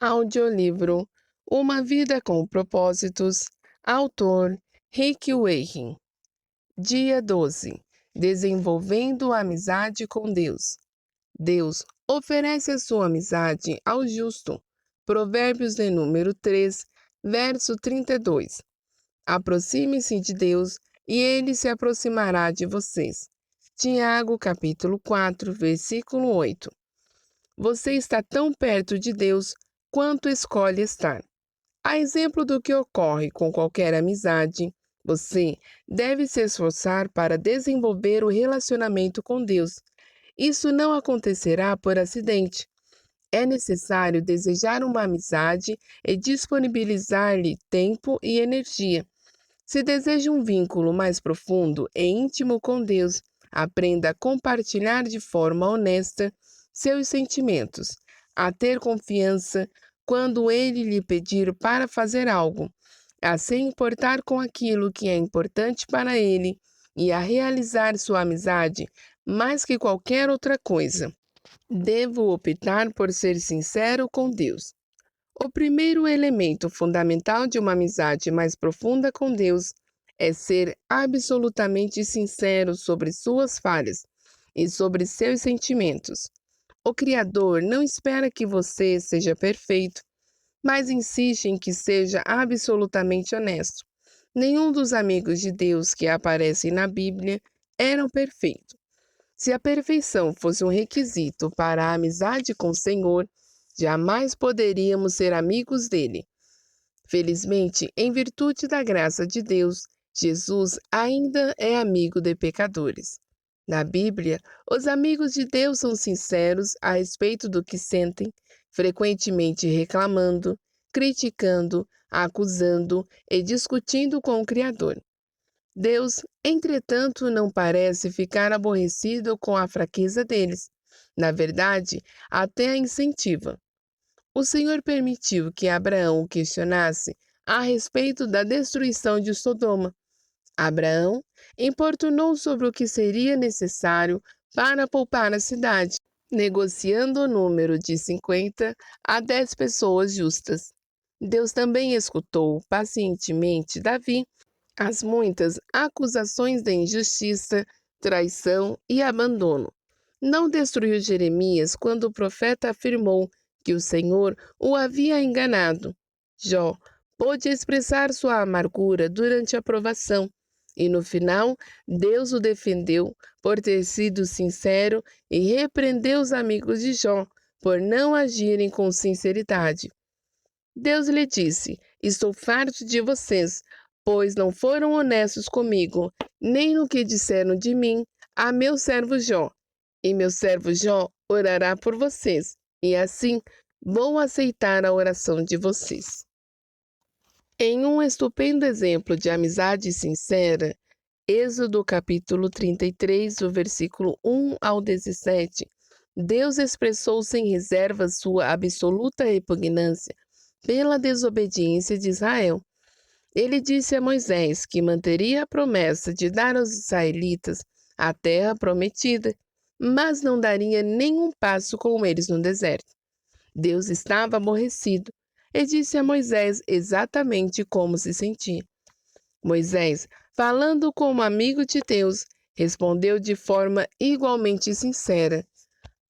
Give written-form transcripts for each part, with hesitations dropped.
Audiolivro Uma Vida com Propósitos, autor Rick Warren. Dia 12. Desenvolvendo a amizade com Deus. Deus oferece a sua amizade ao justo. Provérbios de número 3, verso 32. Aproxime-se de Deus e ele se aproximará de vocês. Tiago, capítulo 4, versículo 8. Você está tão perto de Deus quanto escolhe estar. A exemplo do que ocorre com qualquer amizade, você deve se esforçar para desenvolver o relacionamento com Deus. Isso não acontecerá por acidente. É necessário desejar uma amizade e disponibilizar-lhe tempo e energia. Se deseja um vínculo mais profundo e íntimo com Deus, aprenda a compartilhar de forma honesta seus sentimentos, a ter confiança quando Ele lhe pedir para fazer algo, a se importar com aquilo que é importante para Ele e a realizar sua amizade mais que qualquer outra coisa. Devo optar por ser sincero com Deus. O primeiro elemento fundamental de uma amizade mais profunda com Deus é ser absolutamente sincero sobre suas falhas e sobre seus sentimentos. O Criador não espera que você seja perfeito, mas insiste em que seja absolutamente honesto. Nenhum dos amigos de Deus que aparecem na Bíblia eram perfeitos. Se a perfeição fosse um requisito para a amizade com o Senhor, jamais poderíamos ser amigos dele. Felizmente, em virtude da graça de Deus, Jesus ainda é amigo de pecadores. Na Bíblia, os amigos de Deus são sinceros a respeito do que sentem, frequentemente reclamando, criticando, acusando e discutindo com o Criador. Deus, entretanto, não parece ficar aborrecido com a fraqueza deles. Na verdade, até a incentiva. O Senhor permitiu que Abraão o questionasse a respeito da destruição de Sodoma. Abraão importunou sobre o que seria necessário para poupar a cidade, negociando o número de 50 a 10 pessoas justas. Deus também escutou pacientemente Davi as muitas acusações de injustiça, traição e abandono. Não destruiu Jeremias quando o profeta afirmou que o Senhor o havia enganado. Jó pôde expressar sua amargura durante a provação, e no final, Deus o defendeu por ter sido sincero e repreendeu os amigos de Jó por não agirem com sinceridade. Deus lhe disse: Estou farto de vocês, pois não foram honestos comigo, nem no que disseram de mim a meu servo Jó. E meu servo Jó orará por vocês, e assim vou aceitar a oração de vocês. Em um estupendo exemplo de amizade sincera, Êxodo capítulo 33, do versículo 1 ao 17, Deus expressou sem reserva sua absoluta repugnância pela desobediência de Israel. Ele disse a Moisés que manteria a promessa de dar aos israelitas a terra prometida, mas não daria nenhum passo com eles no deserto. Deus estava aborrecido e disse a Moisés exatamente como se sentia. Moisés, falando como amigo de Deus, respondeu de forma igualmente sincera: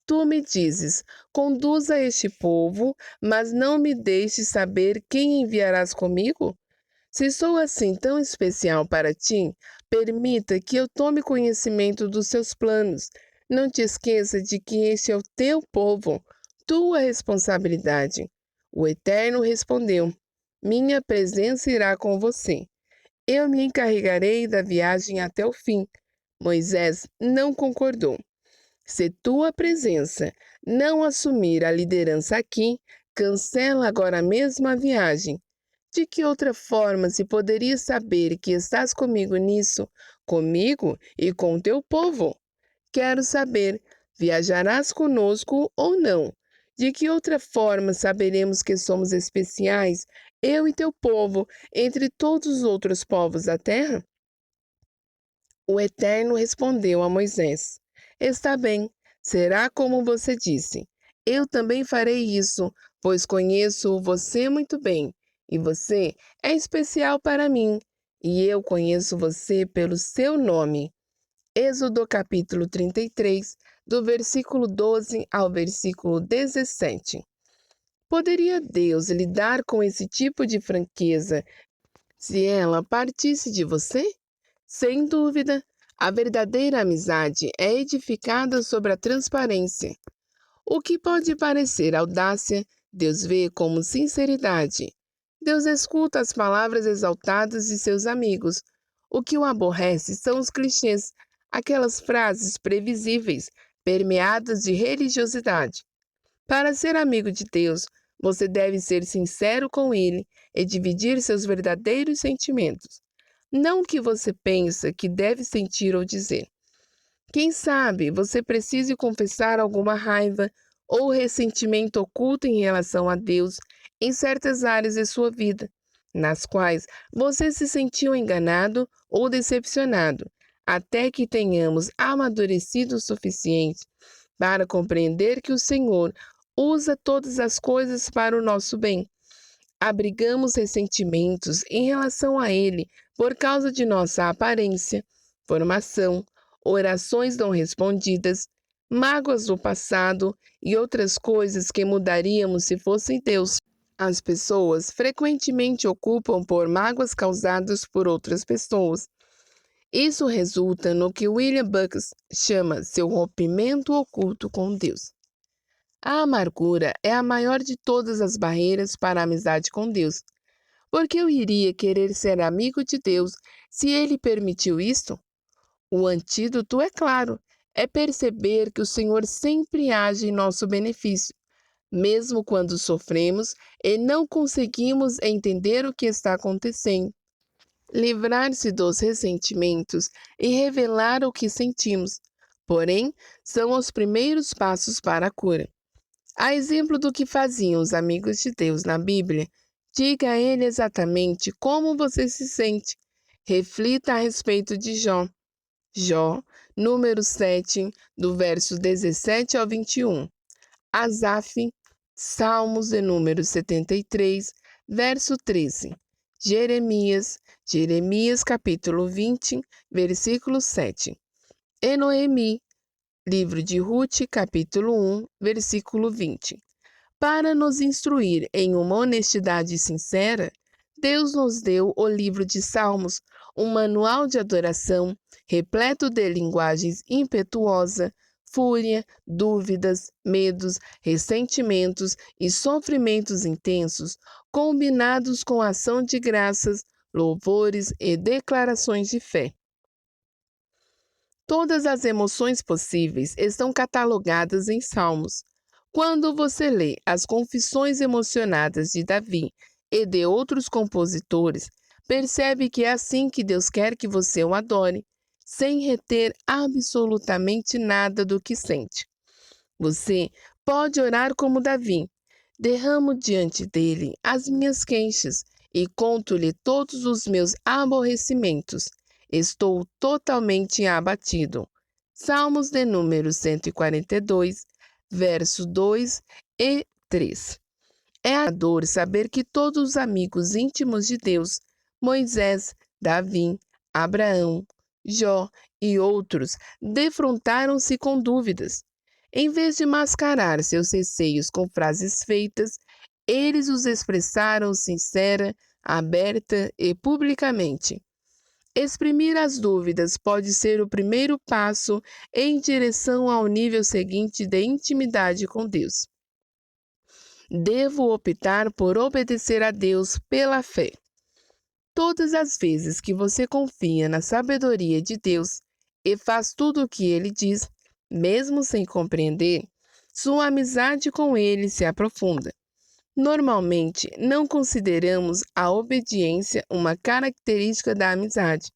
Tu me dizes, conduza este povo, mas não me deixes saber quem enviarás comigo? Se sou assim tão especial para ti, permita que eu tome conhecimento dos seus planos. Não te esqueça de que este é o teu povo, tua responsabilidade. O Eterno respondeu: Minha presença irá com você. Eu me encarregarei da viagem até o fim. Moisés não concordou. Se tua presença não assumir a liderança aqui, cancela agora mesmo a viagem. De que outra forma se poderia saber que estás comigo nisso, comigo e com teu povo? Quero saber, viajarás conosco ou não? De que outra forma saberemos que somos especiais, eu e teu povo, entre todos os outros povos da terra? O Eterno respondeu a Moisés: Está bem, será como você disse. Eu também farei isso, pois conheço você muito bem, e você é especial para mim, e eu conheço você pelo seu nome. Êxodo capítulo 33, do versículo 12 ao versículo 17. Poderia Deus lidar com esse tipo de franqueza se ela partisse de você? Sem dúvida, a verdadeira amizade é edificada sobre a transparência. O que pode parecer audácia, Deus vê como sinceridade. Deus escuta as palavras exaltadas de seus amigos. O que o aborrece são os clichês, aquelas frases previsíveis, permeadas de religiosidade. Para ser amigo de Deus, você deve ser sincero com Ele e dividir seus verdadeiros sentimentos. Não o que você pensa que deve sentir ou dizer. Quem sabe você precise confessar alguma raiva ou ressentimento oculto em relação a Deus em certas áreas de sua vida, nas quais você se sentiu enganado ou decepcionado, até que tenhamos amadurecido o suficiente para compreender que o Senhor usa todas as coisas para o nosso bem. Abrigamos ressentimentos em relação a Ele por causa de nossa aparência, formação, orações não respondidas, mágoas do passado e outras coisas que mudaríamos se fosse Deus. As pessoas frequentemente ocupam por mágoas causadas por outras pessoas. Isso resulta no que William Bucks chama seu rompimento oculto com Deus. A amargura é a maior de todas as barreiras para a amizade com Deus. Por que eu iria querer ser amigo de Deus se Ele permitiu isto? O antídoto, é claro, é perceber que o Senhor sempre age em nosso benefício, mesmo quando sofremos e não conseguimos entender o que está acontecendo. Livrar-se dos ressentimentos e revelar o que sentimos, porém, são os primeiros passos para a cura. A exemplo do que faziam os amigos de Deus na Bíblia, diga a ele exatamente como você se sente. Reflita a respeito de Jó. Jó, número 7, do verso 17 ao 21. Asaf, Salmos de número 73, verso 13. Jeremias capítulo 20, versículo 7. E Noemi, livro de Rute, capítulo 1, versículo 20. Para nos instruir em uma honestidade sincera, Deus nos deu o livro de Salmos, um manual de adoração repleto de linguagens impetuosa, fúria, dúvidas, medos, ressentimentos e sofrimentos intensos, combinados com ação de graças, louvores e declarações de fé. Todas as emoções possíveis estão catalogadas em Salmos. Quando você lê as confissões emocionadas de Davi e de outros compositores, percebe que é assim que Deus quer que você o adore, sem reter absolutamente nada do que sente. Você pode orar como Davi. Derramo diante dele as minhas queixas e conto-lhe todos os meus aborrecimentos. Estou totalmente abatido. Salmos de número 142, verso 2 e 3. É a dor saber que todos os amigos íntimos de Deus, Moisés, Davi, Abraão, Jó e outros, defrontaram-se com dúvidas. Em vez de mascarar seus receios com frases feitas, eles os expressaram sincera, aberta e publicamente. Exprimir as dúvidas pode ser o primeiro passo em direção ao nível seguinte de intimidade com Deus. Devo optar por obedecer a Deus pela fé. Todas as vezes que você confia na sabedoria de Deus e faz tudo o que Ele diz, mesmo sem compreender, sua amizade com Ele se aprofunda. Normalmente, não consideramos a obediência uma característica da amizade.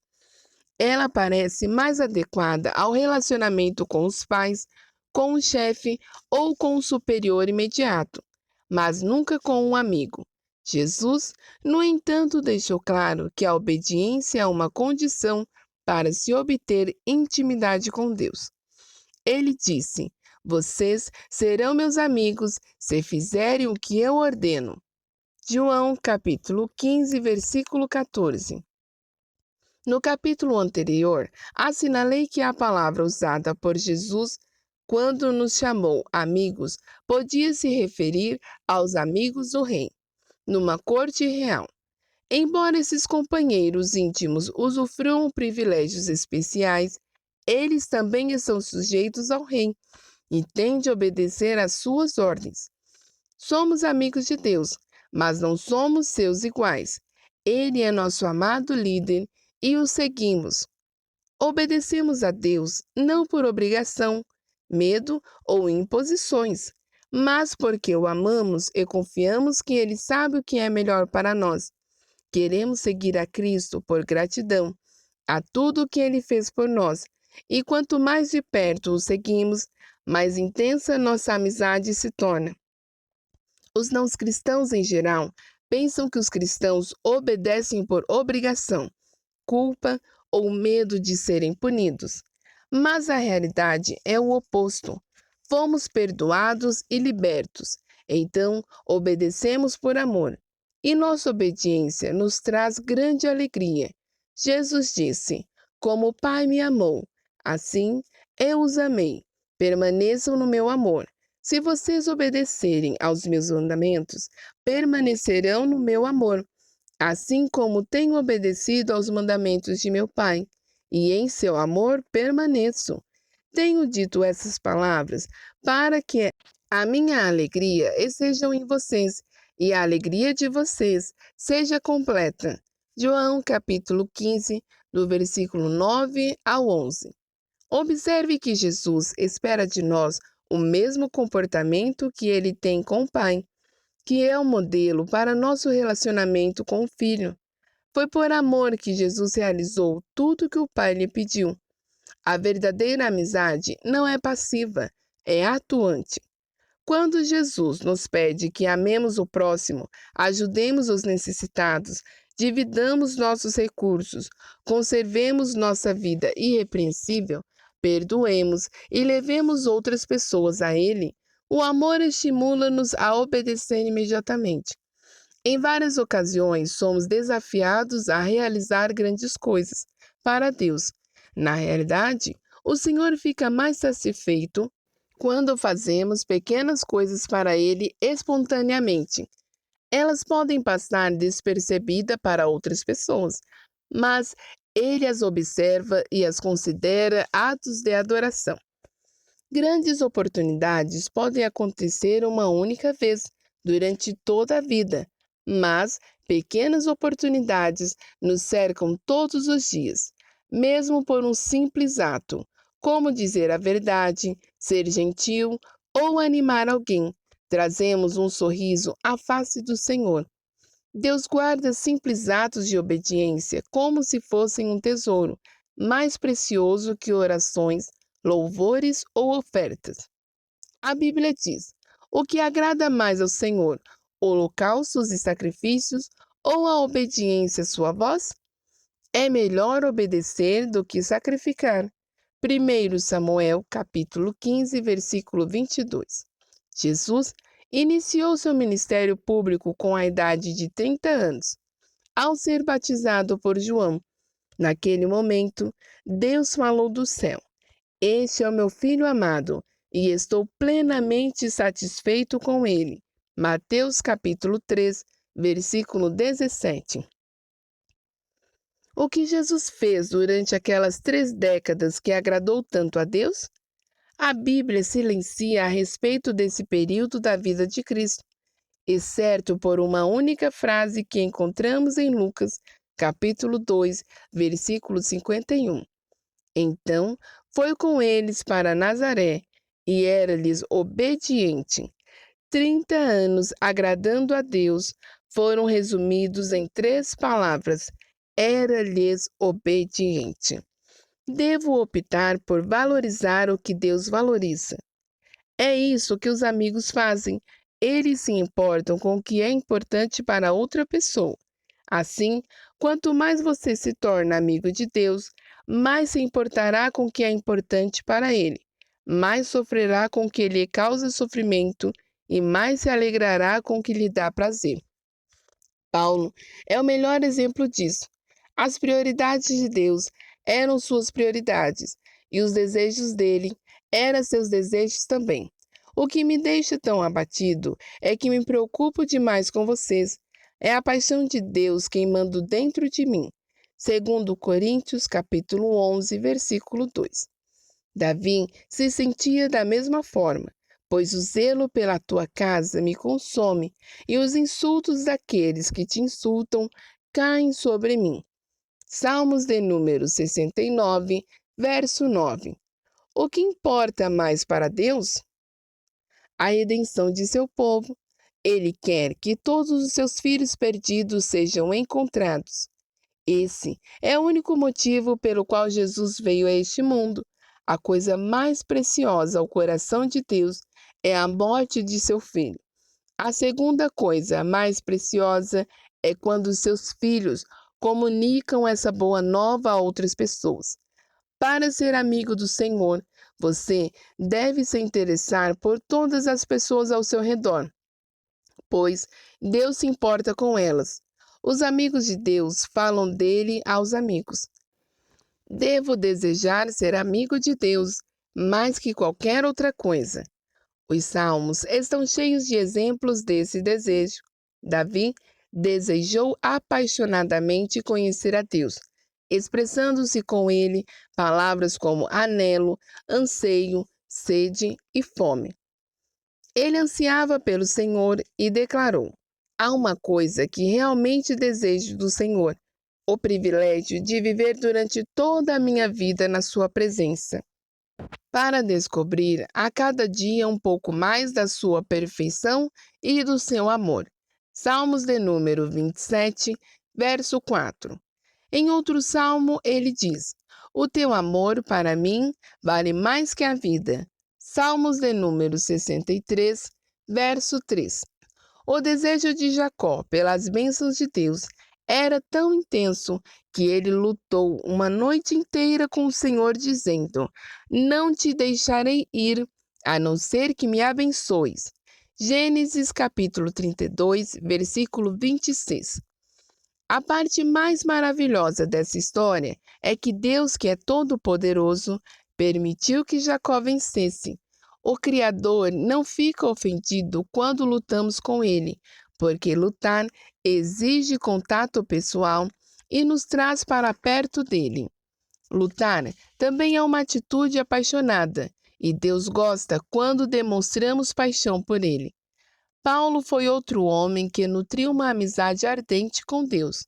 Ela parece mais adequada ao relacionamento com os pais, com o chefe ou com o superior imediato, mas nunca com um amigo. Jesus, no entanto, deixou claro que a obediência é uma condição para se obter intimidade com Deus. Ele disse: Vocês serão meus amigos se fizerem o que eu ordeno. João capítulo 15, versículo 14. No capítulo anterior, assinalei que a palavra usada por Jesus quando nos chamou amigos podia se referir aos amigos do rei, numa corte real. Embora esses companheiros íntimos usufruam privilégios especiais, eles também estão sujeitos ao rei e têm de obedecer às suas ordens. Somos amigos de Deus, mas não somos seus iguais. Ele é nosso amado líder e o seguimos. Obedecemos a Deus não por obrigação, medo ou imposições, mas porque o amamos e confiamos que Ele sabe o que é melhor para nós. Queremos seguir a Cristo por gratidão a tudo o que Ele fez por nós, e quanto mais de perto o seguimos, mais intensa nossa amizade se torna. Os não cristãos em geral pensam que os cristãos obedecem por obrigação, culpa ou medo de serem punidos. Mas a realidade é o oposto. Fomos perdoados e libertos, então obedecemos por amor. E nossa obediência nos traz grande alegria. Jesus disse: Como o Pai me amou, assim eu os amei. Permaneçam no meu amor. Se vocês obedecerem aos meus mandamentos, permanecerão no meu amor, assim como tenho obedecido aos mandamentos de meu Pai, e em seu amor permaneço. Tenho dito essas palavras para que a minha alegria esteja em vocês e a alegria de vocês seja completa. João capítulo 15, do versículo 9 ao 11. Observe que Jesus espera de nós o mesmo comportamento que ele tem com o Pai, que é o modelo para nosso relacionamento com o Filho. Foi por amor que Jesus realizou tudo que o Pai lhe pediu. A verdadeira amizade não é passiva, é atuante. Quando Jesus nos pede que amemos o próximo, ajudemos os necessitados, dividamos nossos recursos, conservemos nossa vida irrepreensível, perdoemos e levemos outras pessoas a Ele, o amor estimula-nos a obedecer imediatamente. Em várias ocasiões, somos desafiados a realizar grandes coisas para Deus. Na realidade, o Senhor fica mais satisfeito quando fazemos pequenas coisas para Ele espontaneamente. Elas podem passar despercebidas para outras pessoas, mas Ele as observa e as considera atos de adoração. Grandes oportunidades podem acontecer uma única vez durante toda a vida, mas pequenas oportunidades nos cercam todos os dias, mesmo por um simples ato, como dizer a verdade, ser gentil ou animar alguém. Trazemos um sorriso à face do Senhor. Deus guarda simples atos de obediência como se fossem um tesouro, mais precioso que orações, louvores ou ofertas. A Bíblia diz: o que agrada mais ao Senhor, holocaustos e sacrifícios ou a obediência à sua voz? É melhor obedecer do que sacrificar. 1 Samuel, capítulo 15, versículo 22. Jesus iniciou seu ministério público com a idade de 30 anos, ao ser batizado por João. Naquele momento, Deus falou do céu: Este é o meu filho amado, e estou plenamente satisfeito com ele. Mateus capítulo 3, versículo 17. O que Jesus fez durante aquelas 3 décadas que agradou tanto a Deus? A Bíblia silencia a respeito desse período da vida de Cristo, exceto por uma única frase que encontramos em Lucas, capítulo 2, versículo 51. Então, foi com eles para Nazaré, e era-lhes obediente. 30 anos agradando a Deus foram resumidos em 3 palavras: era-lhes obediente. Devo optar por valorizar o que Deus valoriza. É isso que os amigos fazem. Eles se importam com o que é importante para outra pessoa. Assim, quanto mais você se torna amigo de Deus, mais se importará com o que é importante para Ele. mais sofrerá com o que lhe causa sofrimento e mais se alegrará com o que lhe dá prazer. Paulo é o melhor exemplo disso. As prioridades de Deus eram suas prioridades e os desejos dele eram seus desejos também. O que me deixa tão abatido é que me preocupo demais com vocês. É a paixão de Deus queimando dentro de mim. Segundo Coríntios, capítulo 11, versículo 2. Davi se sentia da mesma forma, pois o zelo pela tua casa me consome, e os insultos daqueles que te insultam caem sobre mim. Salmos de número 69, verso 9. O que importa mais para Deus? A redenção de seu povo. Ele quer que todos os seus filhos perdidos sejam encontrados. Esse é o único motivo pelo qual Jesus veio a este mundo. A coisa mais preciosa ao coração de Deus é a morte de seu filho. A segunda coisa mais preciosa é quando seus filhos comunicam essa boa nova a outras pessoas. Para ser amigo do Senhor, você deve se interessar por todas as pessoas ao seu redor, pois Deus se importa com elas. Os amigos de Deus falam dele aos amigos. Devo desejar ser amigo de Deus mais que qualquer outra coisa. Os salmos estão cheios de exemplos desse desejo. Davi desejou apaixonadamente conhecer a Deus, expressando-se com ele palavras como anelo, anseio, sede e fome. Ele ansiava pelo Senhor e declarou: há uma coisa que realmente desejo do Senhor, o privilégio de viver durante toda a minha vida na sua presença, para descobrir a cada dia um pouco mais da sua perfeição e do seu amor. Salmos de número 27, verso 4. Em outro salmo, ele diz: o teu amor para mim vale mais que a vida. Salmos de número 63, verso 3. O desejo de Jacó pelas bênçãos de Deus era tão intenso que ele lutou uma noite inteira com o Senhor, dizendo: não te deixarei ir, a não ser que me abençoes. Gênesis capítulo 32, versículo 26. A parte mais maravilhosa dessa história é que Deus, que é todo-poderoso, permitiu que Jacó vencesse. O Criador não fica ofendido quando lutamos com ele, porque lutar exige contato pessoal e nos traz para perto dele. Lutar também é uma atitude apaixonada, e Deus gosta quando demonstramos paixão por ele. Paulo foi outro homem que nutriu uma amizade ardente com Deus.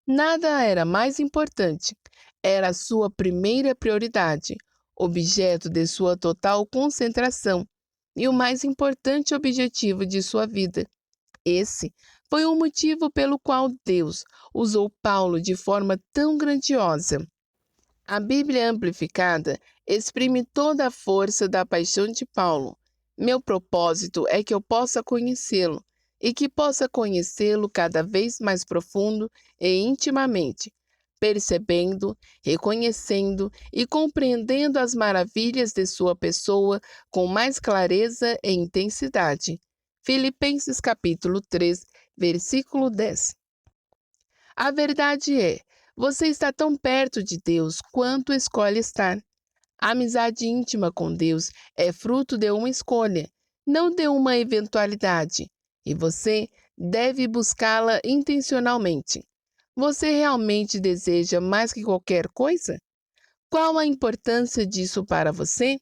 Nada era mais importante, era a sua primeira prioridade, objeto de sua total concentração e o mais importante objetivo de sua vida. Esse foi o motivo pelo qual Deus usou Paulo de forma tão grandiosa. A Bíblia Amplificada exprime toda a força da paixão de Paulo. Meu propósito é que eu possa conhecê-lo e que possa conhecê-lo cada vez mais profundo e intimamente, percebendo, reconhecendo e compreendendo as maravilhas de sua pessoa com mais clareza e intensidade. Filipenses capítulo 3, versículo 10. A verdade é, você está tão perto de Deus quanto escolhe estar. A amizade íntima com Deus é fruto de uma escolha, não de uma eventualidade, e você deve buscá-la intencionalmente. Você realmente deseja mais que qualquer coisa? Qual a importância disso para você?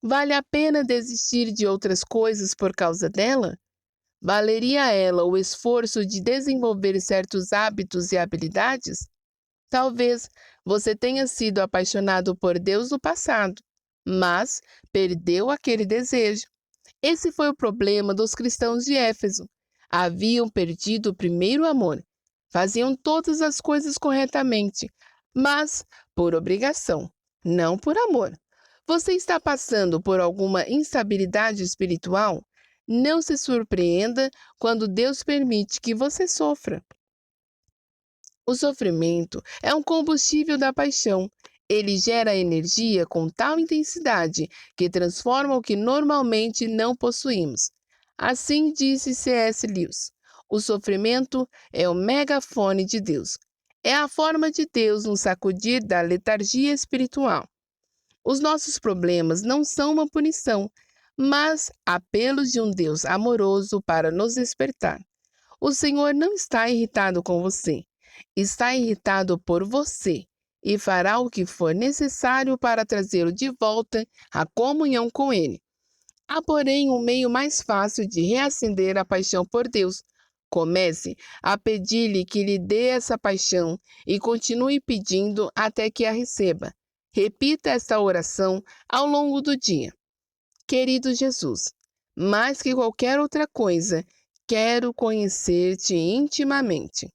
Vale a pena desistir de outras coisas por causa dela? Valeria a ela o esforço de desenvolver certos hábitos e habilidades? Talvez você tenha sido apaixonado por Deus no passado, mas perdeu aquele desejo. Esse foi o problema dos cristãos de Éfeso. Haviam perdido o primeiro amor. Faziam todas as coisas corretamente, mas por obrigação, não por amor. Você está passando por alguma instabilidade espiritual? Não se surpreenda quando Deus permite que você sofra. O sofrimento é um combustível da paixão. Ele gera energia com tal intensidade que transforma o que normalmente não possuímos. Assim disse C.S. Lewis: o sofrimento é o megafone de Deus. É a forma de Deus nos sacudir da letargia espiritual. Os nossos problemas não são uma punição, mas apelos de um Deus amoroso para nos despertar. O Senhor não está irritado com você, está irritado por você e fará o que for necessário para trazê-lo de volta à comunhão com Ele. Há, porém, um meio mais fácil de reacender a paixão por Deus. Comece a pedir-lhe que lhe dê essa paixão e continue pedindo até que a receba. Repita esta oração ao longo do dia. Querido Jesus, mais que qualquer outra coisa, quero conhecer-te intimamente.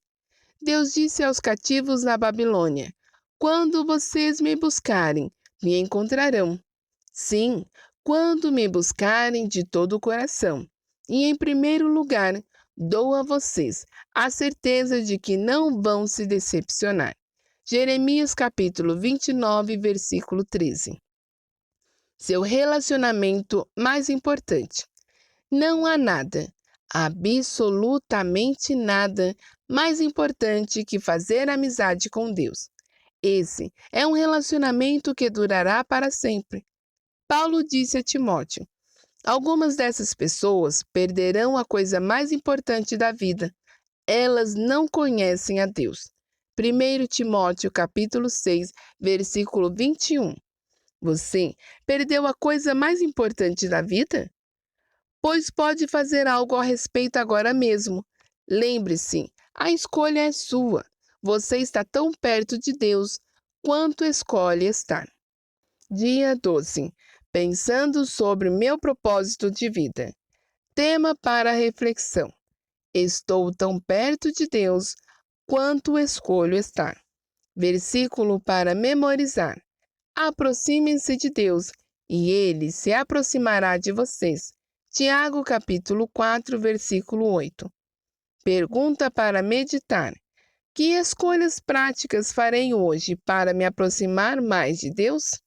Deus disse aos cativos na Babilônia: quando vocês me buscarem, me encontrarão. Sim, quando me buscarem de todo o coração. E em primeiro lugar, dou a vocês a certeza de que não vão se decepcionar. Jeremias capítulo 29, versículo 13. Seu relacionamento mais importante. Não há nada, absolutamente nada, mais importante que fazer amizade com Deus. Esse é um relacionamento que durará para sempre. Paulo disse a Timóteo: algumas dessas pessoas perderão a coisa mais importante da vida. Elas não conhecem a Deus. 1 Timóteo capítulo 6, versículo 21. Você perdeu a coisa mais importante da vida? Pois pode fazer algo a respeito agora mesmo. Lembre-se, a escolha é sua. Você está tão perto de Deus quanto escolhe estar. Dia 12. Pensando sobre o meu propósito de vida. Tema para reflexão. Estou tão perto de Deus quanto escolho estar. Versículo para memorizar. Aproximem-se de Deus e Ele se aproximará de vocês. Tiago capítulo 4, versículo 8. Pergunta para meditar. Que escolhas práticas farei hoje para me aproximar mais de Deus?